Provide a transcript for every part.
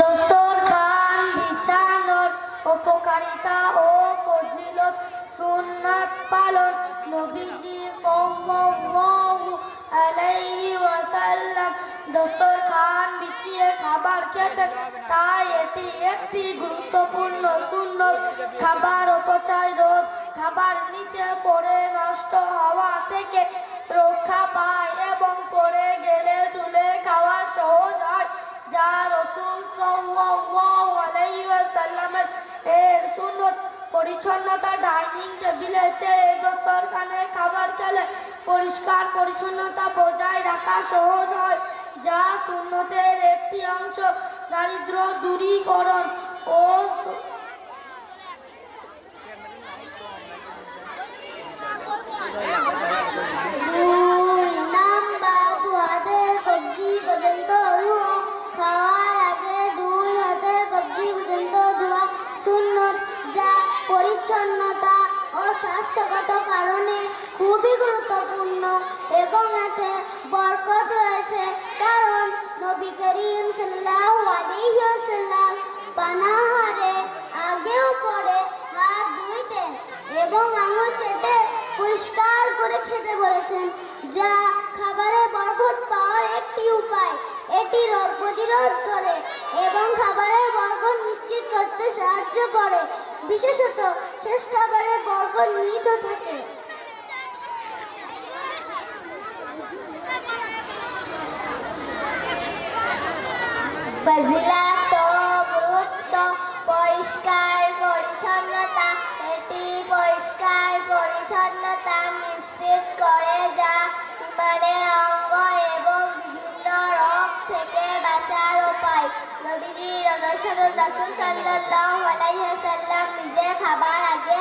দস্তরখান বিছানোর উপকারিতা ও ফজিলত, সুন্নাত পালন। নবীজি সাল্লাল্লাহু আলাইহি ওয়াসাল্লাম দস্তরখান বিছিয়ে খাবার খেতেন, তাই এটি একটি গুরুত্বপূর্ণ সুন্নত। খাবার অপচয় রোধ, খাবার নিচে পড়ে নষ্ট হওয়া থেকে রক্ষা পায় এবং পড়ে গেলে তুলে খাওয়া সহজ হয়, যা রাসূল সাল্লাল্লাহু আলাইহি ওয়াসাল্লামের এর সুন্নত। পরিচ্ছন্নতা, ডাইনিং টেবিলের চেয়ে দস্তরখানে খাবার খেলে পরিষ্কার পরিচ্ছন্নতা বজায় রাখা সহজ হয়, যা সুন্নতের একটি অংশ। দারিদ্র্য দূরীকরণ ও পরিচ্ছন্নতা ও স্বাস্থ্যগত কারণে খুবই গুরুত্বপূর্ণ এবং এতে বরকত রয়েছে, কারণ নবী করিম সাল্লাল্লাহু আলাইহি ওয়াসাল্লাম পানাহারে আগেও পরে হাত ধুইতেন এবং আঙুল চেটে পরিষ্কার করে খেতে বলেছেন, যা খাবারে বরকত পাওয়ার একটি উপায়। এটি রোগ প্রতিরোধ করে এবং খাবারের বরকত নিশ্চিত করতে সাহায্য করে, বিশেষত শেষ খাবারে বরকত নিহিত থাকে। ফজিলত ও গুরুত্ব। পরিষ্কার পরিচ্ছন্নতা। এটি পরিষ্কার পরিচ্ছন্নতা নিশ্চিত করে, যা ইমানের অঙ্গ এবং বিভিন্ন রোগ থেকে বাঁচার উপায়। নবীজির অনুসরণ। রাসূল সাল্লাল্লাহু আলাইহি ওয়াসাল্লাম নিজে খাবার আগে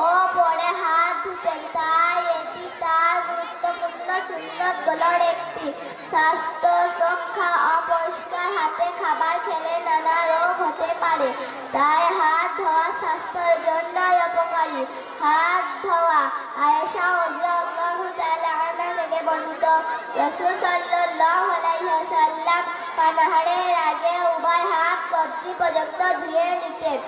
ও পরে হাত ধুতেন, তাই এটি তার গুরুত্বপূর্ণ সুন্নতগুলোর একটি। স্বাস্থ্য রক্ষা। অপরিষ্কার হাতে খাবার খেলে নানা রোগ হতে পারে, তাই হাত ধোয়া স্বাস্থ্যের জন্যই উপকারী। হাত ধোয়া। আয়েশা রাদিয়াল্লাহু তাআলা আনহা থেকে বর্ণিত, রাসূল সাল্লাল্লাহু আলাইহি ওয়াসাল্লাম পানাহারের আগে উভয় হাত কবজি পর্যন্ত ধুয়ে নিতেন।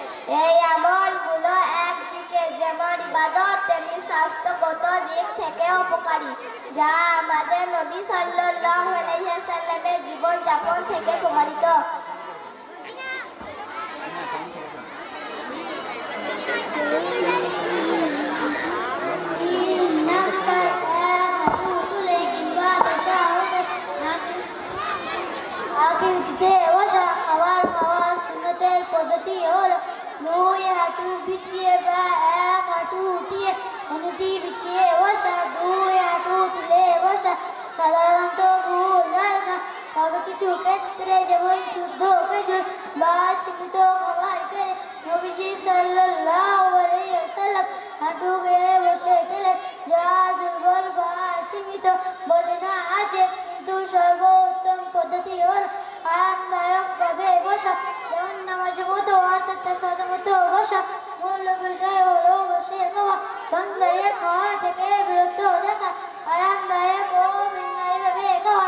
এই আমলগুলো একদিকে যেমন ইবাদত, তেমনি স্বাস্থ্যগত দিক থেকে উপকারী, যা আমাদের নবী সাল্লাল্লাহু আলাইহি ওয়াসাল্লামের জীবন যাপন থেকে প্রমাণিত। খাবার খাওয়ার সুন্নতের পদ্ধতি হল 2 হাঁটু বিছিয়ে বা 1 হাঁটু উঠিয়ে অনুটি বিছিয়ে বসা, 2 হাঁটু তুলে বসা। সাধারণত ভুল ধারণা। তবে কিছু ক্ষেত্রে, যেমন শুদ্ধ খেজুর বা সীমিত খাবার খেলে নবীজি সাল্লাল্লাহু আলাইহি ওয়াসাল্লাম হাঁটু গেড়ে বসেছিলেন, যা দুর্বল বা সীমিত বর্ণনা আছে। কিন্তু সর্বোত্তম পদ্ধতি হল আরামদায়ক ভাবে বসা, যেমন নামাজের মতো অর্থাৎ তার মতো বসা। মূল বিষয় হলো বসে খাওয়া, দাঁড়িয়ে খাওয়া থেকে বিরত থাকা, আরামদায়ক ও ভিন্নভাবে খাওয়া।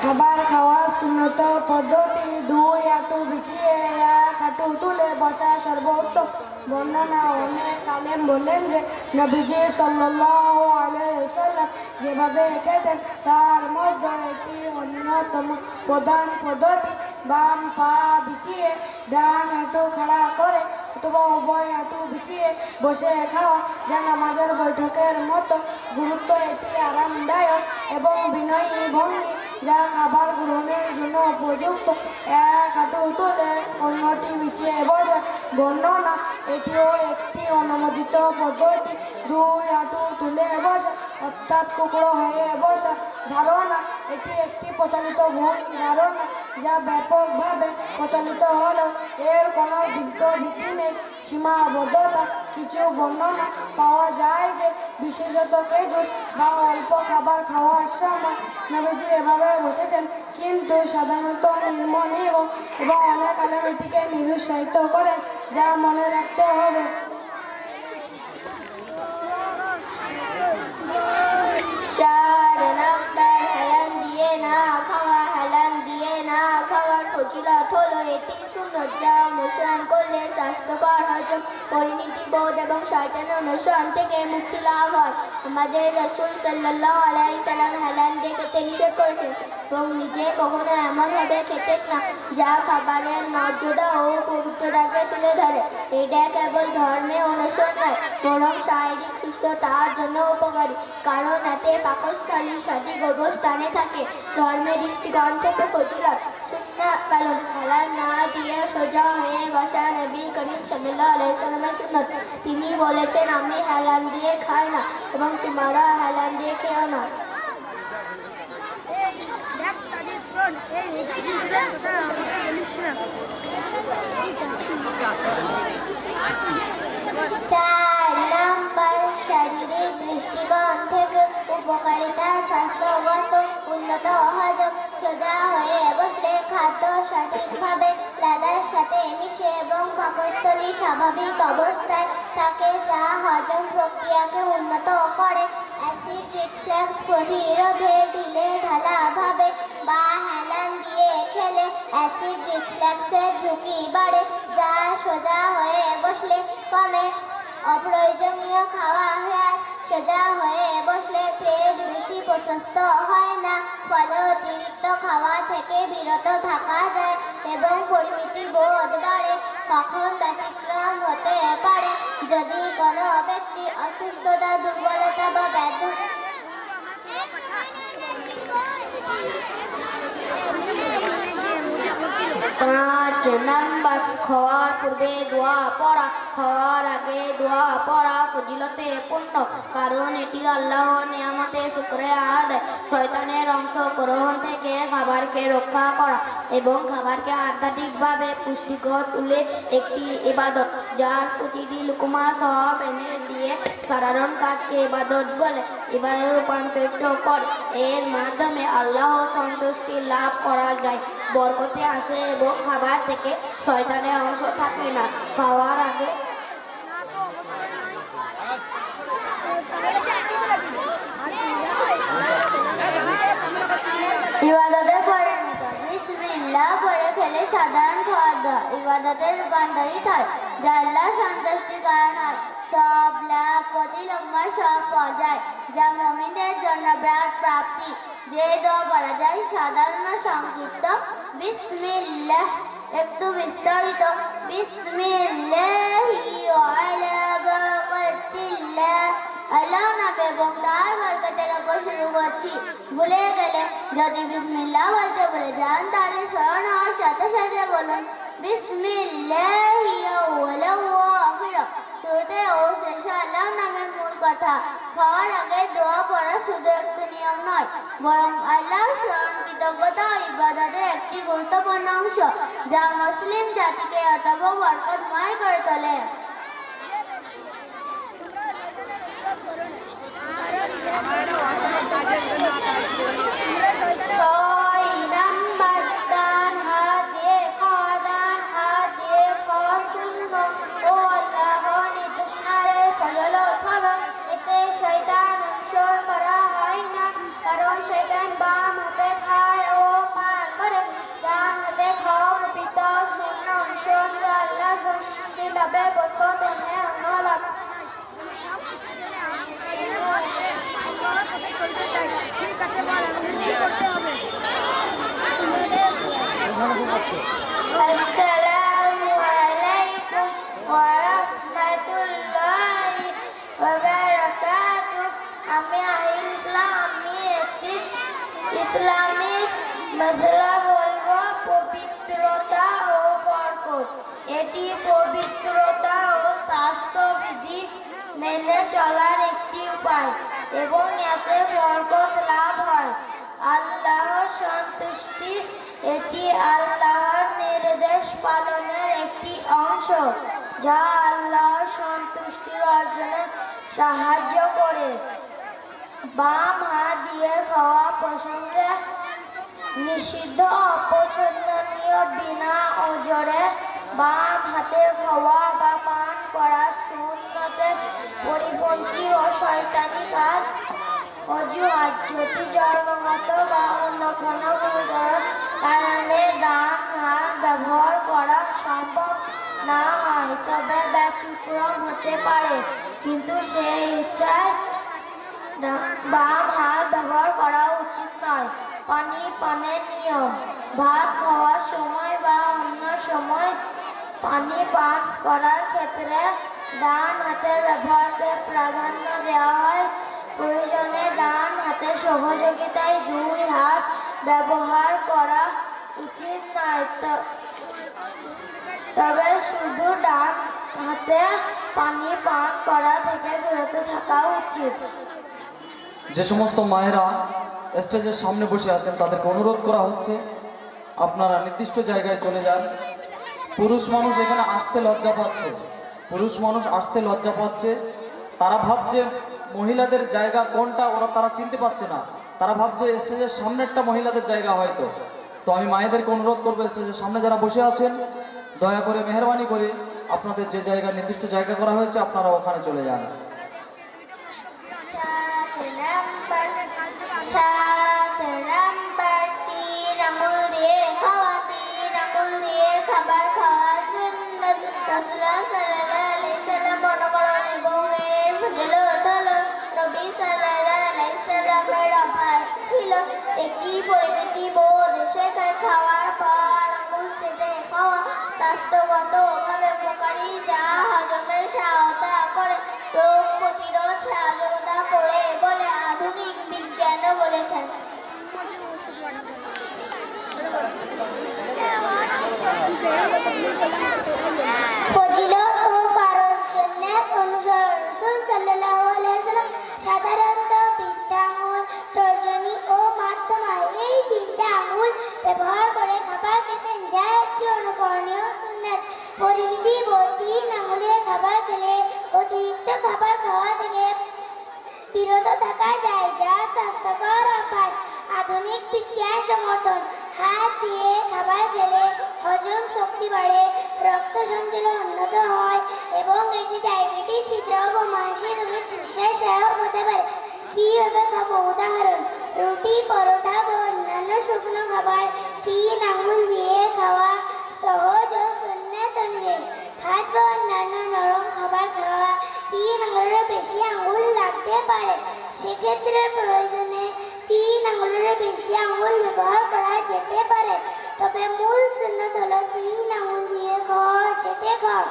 খাবার খাওয়ার সুন্নত পদ্ধতি 2 হাঁটু বিছিয়ে 1 হাঁটু তুলে বসা সর্বোত্তম। বর্ণনা অনেক আলেম বলেন যে নবীজি সাল্লাল্লাহু আলাইহি ওয়াসাল্লাম যেভাবে খেতেন তার মধ্যে একটি অন্যতম প্রধান পদ্ধতি বাম পা বিছিয়ে ডান হাঁটু খাড়া করে অথবা উভয় হাঁটু বিছিয়ে বসে খাওয়া, যা নামাজের বৈঠকের মতো গুরুত্ব। এটি আরামদায়ক এবং বিনয়ী ভঙ্গি, যা খাবার গ্রহণের জন্য উপযুক্ত। 1 হাঁটু তুলে অন্যটি বিছিয়ে বসা। বর্ণনা এটিও একটি অনুমোদিত পদ্ধতি। 2 হাঁটু তুলে বসা অর্থাৎ কুকড়ো হয়ে বসা। ধারণা এটি একটি প্রচলিত ভুল ধারণা, যা ব্যাপকভাবে প্রচলিত হলেও এর কোনো ভিত্তি নেই। সীমাবদ্ধতা। কিছু বর্ণনা পাওয়া যায় যে বিশেষত খেজুর বা অল্প খাবার খাওয়ার সময় নবীজি এভাবে বসেছেন, কিন্তু সাধারণত নির্মনীয় এবং অনেক আলেম এটিকে নিরুৎসাহিত করেন, যা মনে রাখতে হবে। সুন্নত যা অনুসরণ করলে স্বাস্থ্যকর হজম, পরিণতি বোধ এবং শয়তানের অনুসরণ থেকে মুক্তি লাভ হয়। আমাদের রাসূল সাল্লাল্লাহু আলাইহি সাল্লাম হালাল দিয়ে খেতে নিষেধ করেছেন এবং নিজে কখনো এমনভাবে খেতেন না যা খাবারের মর্যাদা ও পবিত্রতাকে তুলে ধরে। এটা কেবল ধর্মে অনুসরণ নয়, বরং শারীরিক সুস্থতার জন্য উপকারী, কারণ এতে পাকস্থলী সঠিক অবস্থানে থাকে। ধর্মের দৃষ্টিকোণ থেকে ফজিলত সুন্নাত পালন, হালাল না দিয়ে সোজা হয়ে বসা নবী করিম সাল্লাল্লাহু আলাইহি সাল্লামের সুন্নত। তিনি বলেছেন, আমি হালাল দিয়ে খাই না এবং তোমরা হালাল দিয়ে খেও না। চার নাম্বার, শারীরিক দৃষ্টিকোণ থেকে উপকারিতা স্বাস্থ্যগত উন্নত হজম। সোজা হয়ে বসলে খাদ্য সঠিকভাবে লালার সাথে মিশে এবং পাকস্থলী স্বাভাবিক অবস্থায় থাকে, যা হজম প্রক্রিয়াকে উন্নত করে। অ্যাসিড রিফ্লাক্স প্রতিরোধে ঢিলে ঢালাভাবে বা হেলান দিয়ে খেলে অ্যাসিড রিফ্লাক্সের ঝুঁকি বাড়ে, যা সোজা হয়ে বসলে কমে। অপ্রয়োজনীয় খাওয়া হ্রাস, সোজা হয়ে বসলে পেট বেশি প্রশস্ত হয় না, ফলে অতিরিক্ত খাওয়া থেকে বিরত থাকা যায় এবং পরিমিতি বোধ বাড়ে। কখন ব্যতিক্রম হতে পারে, যদি কোনো ব্যক্তি অসুস্থতা, দুর্বলতা বা ব্যাধি পাঁচ নাম্বার, খাওয়ার পূর্বে দোয়া পড়া। খাওয়ার আগে দোয়া পড়া ফজিলতে পূর্ণ, কারণ এটি আল্লাহর নিয়ামতের শুকরিয়া আদায়, শয়তানের অংশগ্রহণ থেকে খাবারকে রক্ষা করা এবং খাবারকে আধ্যাত্মিকভাবে পুষ্টিকর তুলে একটি ইবাদত, যার প্রতিটি লুকমা সওয়াব এনে দিয়ে সাধারণ কাজকে ইবাদত বলে ইবাদতে রূপান্তরিত করে। এর মাধ্যমে আল্লাহর সন্তুষ্টি লাভ করা যায়, বরকতে আসে এবং খাবার থেকে শয়তানের অংশ থাকে না। খাওয়ার আগে ইবাদতের পরিণত বিসমিল্লাহ পড়ে খেলে সাধারণ খাওয়ার দাওয়া ইবাদতের রূপান্তরিত হয়, যা আল্লাহ সন্তুষ্টির কারণ হয়। সব লাভ প্রতি লোকমার সব পাওয়া যায়, যা মুমিনদের জন্য বিরাট প্রাপ্তি। যে দোয়া পড়া যায় সাধারণ সংক্ষিপ্ত বিসমিল্লাহ, একটু বিস্তারিত বিসমিল্লাহি ওয়ালা বারাকাতিল্লাহ, আল্লাহ নামে এবং তার বরকতের উপর শুরু করছি। ভুলে গেলে যদি বিসমিল্লাহ বলতে ভুলে যান, তাহলে স্মরণ হওয়ার সাথে সাথে বলুন বিসমিল্লাহি আউওয়ালাহু ওয়া আখিরাহু, শুরুতে ও শেষে আল্লাহর নামের মূল কথা। খাওয়ার আগে দোয়া পড়া শুধু একটি নিয়ম নয়, বরং আল্লাহর স্মরণ, কৃতজ্ঞতা ও ইবাদতের একটি গুরুত্বপূর্ণ অংশ, যা মুসলিম জাতিকে অতঃ বরকতময় করে তোলে। ছয় নাম্বার, ডান হাত দিয়ে খাওয়া, ডান হাত দিয়ে খাওয়া সুন্নাত ও আল্লাহর নির্দেশনার ফজিলত হলো এতে শয়তান অনুসরণ করা হয় না, কারণ শয়তান বাম হাতে খায় ও পান করে। ডান হাতে খাওয়া পবিত্র সুন্নাত অনুসরণ করে আল্লাহ সন্তুষ্টি লাভের বরকত এনে লাভ। আসসালামু আলাইকুম ওয়া রাহমাতুল্লাহি ওয়া বারাকাতুহু। আমি আহিল ইসলাম, আমি একটি ইসলামিক মাসলা বলবো, পবিত্রতা ও বরকত। এটি পবিত্রতা ও স্বাস্থ্যবিধি মেনে চলার একটি উপায় এবং এতে বরকত লাভ হয়। আল্লাহর সন্তুষ্টি, এটি আল্লাহর নির্দেশ পালনের একটি অংশ, যা আল্লাহর সন্তুষ্টির অর্জনে সাহায্য করে। বাম হাত দিয়ে খাওয়া প্রসঙ্গে নিষিদ্ধ, অপছন্দনীয়, বিনা ওজরে বাম হাতে খাওয়া বা পান করা সুন্নতের পরিপন্থী ও শয়তানি কাজ। অজুহাত, যদি জন্মগত বা অন্য কোনো গুরুতর কারণে ডান হাত ব্যবহার করা সম্ভব না হয় তবে ব্যতিক্রম হতে পারে, কিন্তু সেই ইচ্ছায় বাম হাত ব্যবহার করা উচিত নয়। পানি পানের নিয়ম: ভাত খাওয়ার সময় বা অন্য সময় পানি পান করার ক্ষেত্রে ডান হাতের ব্যবহারকে প্রাধান্য দেওয়া হয়। প্রয়োজনে ডান হাতের সহযোগিতায় দুই হাত ব্যবহার করা উচিত নয়, তবে শুধু ডান হাতে পানি পান করা থেকে বিরত থাকা উচিত। যে সমস্ত মায়েরা স্টেজের সামনে বসে আছেন তাদেরকে অনুরোধ করা হচ্ছে আপনারা নির্দিষ্ট জায়গায় চলে যান। পুরুষ মানুষ এখানে আসতে লজ্জা পাচ্ছে, তারা ভাবছে মহিলাদের জায়গা কোনটা তারা চিনতে পারছে না, তারা ভাবছে স্টেজের সামনেরটা মহিলাদের জায়গা হয়তো। তো আমি মায়েদেরকে অনুরোধ করবো স্টেজের সামনে যারা বসে আছেন দয়া করে মেহরবানি করে আপনাদের যে জায়গা নির্দিষ্ট জায়গা করা হয়েছে আপনারা ওখানে চলে যান। খাবার খাওয়া সুন্নাত। রাসূলুল্লাহ সাল্লাল্লাহু আলাইহি সাল্লাম মনোকরণ এবং এর ফজিলত হলো নবী সাল্লাল্লাহু আলাইহি সাল্লামের অভ্যাস ছিল একটি পরিমিতি বোধ শেখে খাওয়ার পর আঙুল চেটে খাওয়া স্বাস্থ্যগতভাবে উপকারী, যা হজমের সহায়তা করে, রোগ প্রতিরোধ সহায়তা করে বলে আধুনিক বিজ্ঞানও বলেছেন। ফজিলত ও কারণ: সুন্নাত অনুসরণ। রাসূল সাল্লাল্লাহু আলাইহি ওয়াসাল্লাম সাধারণত বৃদ্ধা আঙুল, তর্জনী ও মধ্যমা এই তিনটা আঙুল ব্যবহার করে খাবার খেতেন, যা একটি অনুকরণীয় সুন্নাত। পরিমিতি বোধ: তিন আঙুলে খাবার খেলে অতিরিক্ত খাবার খাওয়া থেকে বিরত থাকা যায়, যা স্বাস্থ্যকর অভ্যাস। আধুনিক বিজ্ঞান সমর্থন: হাত দিয়ে খাবার খেলে হজম শক্তি বাড়ে, রক্ত সঞ্চালন উন্নত হয় এবং এটি ডায়াবেটিস, হৃদরোগ ও মানসিক রোগের চিকিৎসায় সহায়ক হতে পারে। কিভাবে খাবো? উদাহরণ: রুটি, পরোটা বা অন্যান্য শুকনো খাবার তিন আঙুল দিয়ে খাওয়া সহজ ও সুন্নাত অনুযায়ী। ভাত বা অন্যান্য নরম খাবার খাওয়া তিন আঙুলেরও বেশি আঙুল লাগতে পারে, সেক্ষেত্রে প্রয়োজনে তিন আঙুলের বেশি আঙুল ব্যবহার করা যেতে পারে, তবে মূল সুন্নাত হলো তিন আঙুল দিয়ে খাওয়া, চেটে খাওয়া।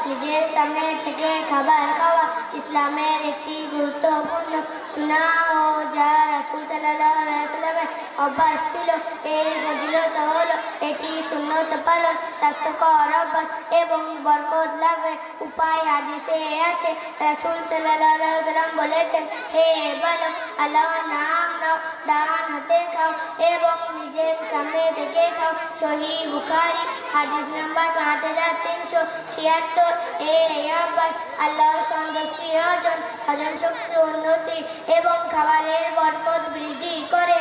নিজের সামনে থেকে খাবার খাওয়া ইসলামের একটি গুরুত্বপূর্ণ সুন্নাহ ও যা রাসূল সাল্লাল্লাহু আলাইহি ওয়াসাল্লামের অভ্যাস ছিল। এই ফজিলত হলো এটি সুন্নত পালন, স্বাস্থ্যকর অভ্যাস এবং বরকত লাভের উপায়। হাদিসে আছে রাসূল সাল্লাল্লাহু আলাইহি ওয়াসাল্লাম বলেছেন, হে বালক, আল্লাহর নাম নাও, ডান হাতে খাও এবং নিজের সামনে থেকে খাও। সহিহ বুখারী হাদিস নাম্বার 5376। এই অভ্যাস আল্লাহর সন্তুষ্টি অর্জন, হজম শক্তি উন্নতি এবং খাবারের বরকত বৃদ্ধি করে।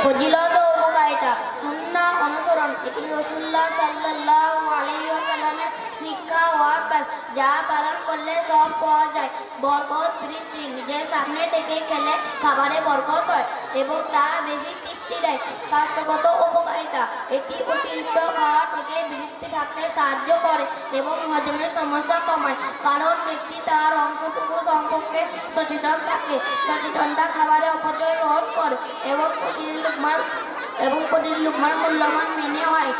ফজিলত ও উপকারিতা: সুন্নাহ অনুসরণ: এটি রাসূলুল্লাহ সাল্লাল্লাহু আলাইহি ওয়াসাল্লামের শিক্ষা ও অভ্যাস, যা পালন করলে সব পাওয়া যায়। বরকত বৃদ্ধি: নিজের সামনে থেকে খেলে খাবারে বরকত হয় এবং তা বেশি তৃপ্তি দেয়। স্বাস্থ্যগত উপকারিতা: এটি অতিরিক্ত খাওয়া থেকে বিরত থাকতে সাহায্য করে এবং হজমের সমস্যা কমায়, কারণ ব্যক্তি তার অংশটুকু সম্পর্কে সচেতন থাকে। সচেতনতা খাবারে অপচয় রোধ করে এবং প্রতিদিন লুকমার মূল্যমান মেনে হয়।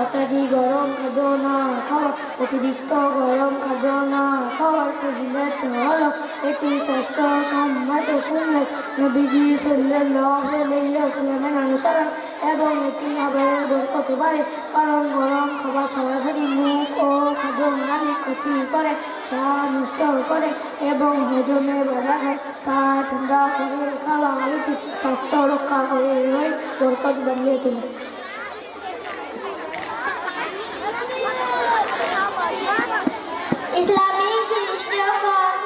অত্যাধিক গরম খাদ্য না খাওয়া: অতিরিক্ত গরম খাদ্য না খাওয়ার ফজিলত হলো এটি স্বাস্থ্যসম্মত সুন্নাত। নবীজি সাল্লাল্লাহু আলাইহি ওয়াসাল্লামের অনুসরণ এবং এটি খাবারের বরকত বাড়ে, কারণ গরম খাবার সরাসরি মুখ ও খাদ্যনালীর ক্ষতি করে, স্বাদ নষ্ট করে এবং হজমে বাধা দেয়। তা ঠান্ডা করে খাওয়া উচিত, স্বাস্থ্য রক্ষা করে বরকত বাড়িয়ে তোলে। ইসলামিক দৃষ্টিকোণ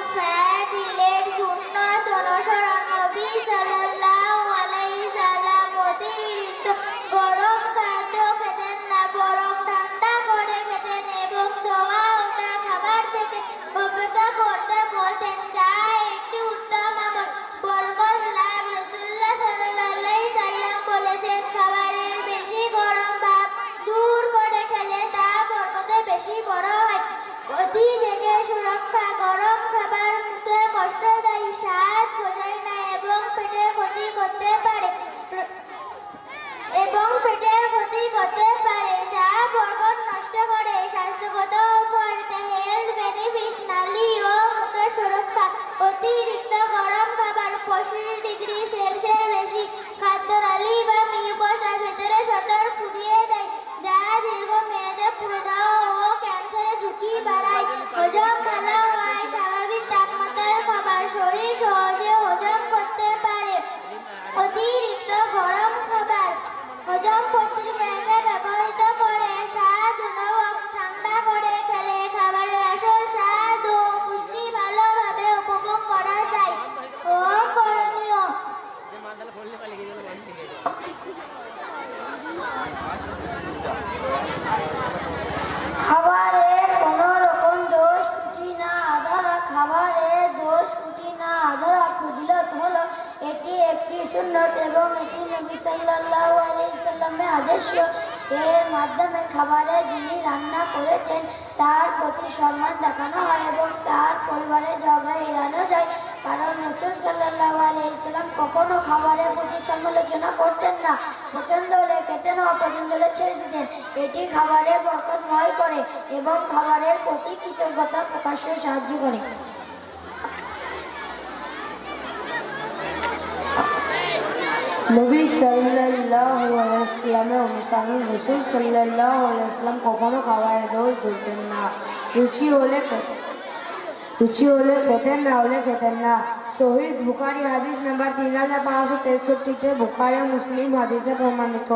উদ্দেশ্য। এর মাধ্যমে খাবারে যিনি রান্না করেছেন তার প্রতি সম্মান দেখানো হয় এবং তার পরিবারের ঝগড়া এড়ানো যায়। কারণ রাসূল সাল্লাল্লাহু আলাইহি ওয়াসাল্লাম কখনো খাবারের প্রতি সমালোচনা করতেন না। পছন্দ হলে খেতেন, অপছন্দ হলে ছেড়ে দিতেন। এটি খাবারে বরকতময় করে এবং খাবারের প্রতি কৃতজ্ঞতা প্রকাশে সাহায্য করে। নবী সাল্লাল্লাহু আলাইহি ওয়াসাল্লামের অনুসরণ রাসূল সাল্লাল্লাহু আলাইহি ওয়াসাল্লাম কখনো খাবারের দোষ ধরতেন না। রুচি হলে খেতেন, না হলে খেতেন না। সহিহ বুখারী হাদিস নাম্বার 3563-তে বুখারী ও মুসলিম হাদিসে প্রমাণিত।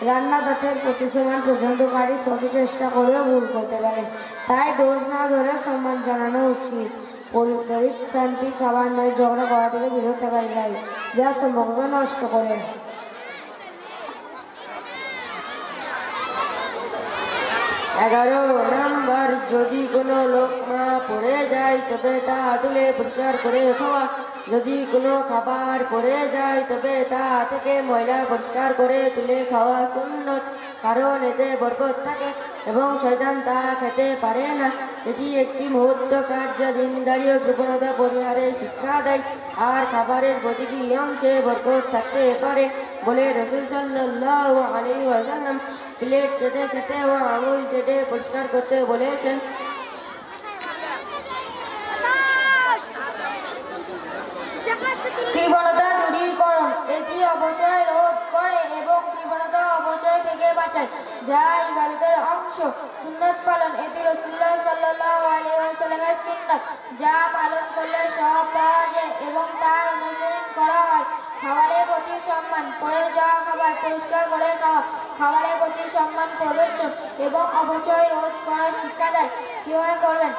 রান্নাদাতের প্রতি সম্মান পর্যন্তকারী ছোট চেষ্টা করেও ভুল করতে পারেন, তাই দোষ না ধরে সম্মান জানানো উচিত। পারিবারিক শান্তি খাবার নয়, ঝগড়া করা থেকে বিরত থাকা যায়, যা সম্পর্ক নষ্ট করে। 11 নাম্বার, যদি কোনো লোকমা পড়ে যায় তবে তা তুলে পরিষ্কার করে খাওয়া। যদি কোনো খাবার পড়ে যায় তবে তা থেকে ময়লা পরিষ্কার করে তুলে খাওয়া সুন্নত, কারণ এতে বরকত থাকে এবং শয়তান তা খেতে পারে না। এটি একটি মহৎ কাজ যা দিনদারি ও কৃপণতা পরিহারে শিক্ষা দেয়, আর খাবারের প্রতিটি অংশে বরকত থাকতে পারে বলে রাসূল সাল্লাল্লাহু আলাইহি ওয়াসাল্লাম প্লেট চেটে খেতে ও আঙুল চেটে পরিষ্কার করতে বলেছেন। কৃপণতা দূরীকরণ, এটি অপচয় রোধ করে এবং কৃপণতা অপচয় থেকে বাঁচায়, যা ইবাদতের অংশ। সুন্নত পালন, এটি রাসূলুল্লাহ সাল্লাল্লাহু আলাইহি ওয়াসাল্লামের সুন্নাত, যা পালন করলে সওয়াব পাওয়া যায় এবং তার অনুসরণ করা হয়। খাবারের প্রতি সম্মান, পড়ে যাওয়া খাবার পরিষ্কার করে খাওয়া খাবারের প্রতি সম্মান প্রদর্শন এবং অপচয় রোধ করার শিক্ষা দেয়। কিভাবে করবেন?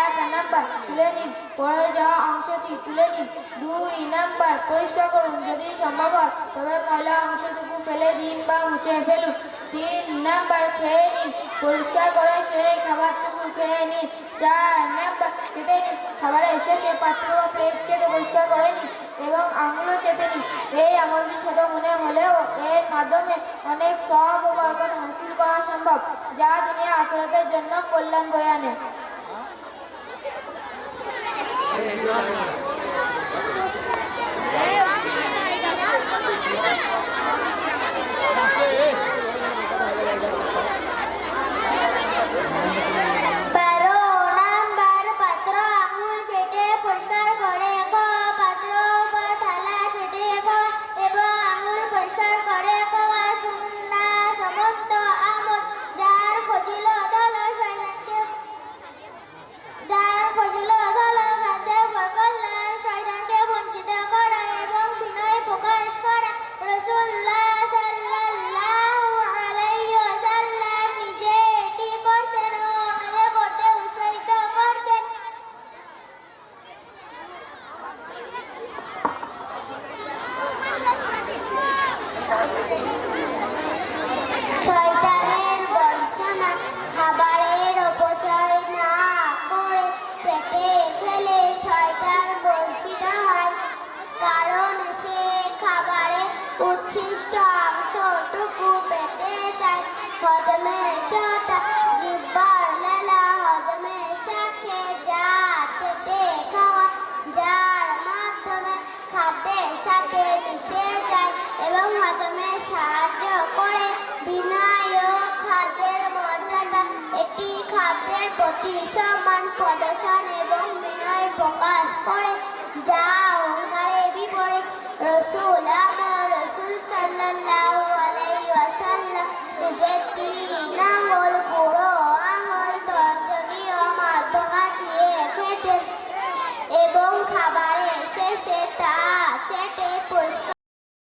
1 নাম্বার, তুলে নিন, পড়ে যাওয়া অংশটি তুলে নিন। 2 নাম্বার, পরিষ্কার করুন, যদি সম্ভব হয় তবে ময়লা অংশটুকু ফেলে দিন বা মুছে ফেলুন। 3 নাম্বার, খেয়ে নিন, পরিষ্কার করে সেই খাবারটুকু খেয়ে নিন। 4 নাম্বার, চেটে নিন, খাবারের শেষে পাত্র বা প্লেট চেটে পরিষ্কার করে নিন এবং আঙুলও চেটে নিন। এই আমলটি ছোট মনে হলেও এর মাধ্যমে অনেক সওয়াব ও বরকত হাসিল করা সম্ভব, যা দুনিয়া আখিরাতের জন্য কল্যাণ বয়ে আনে।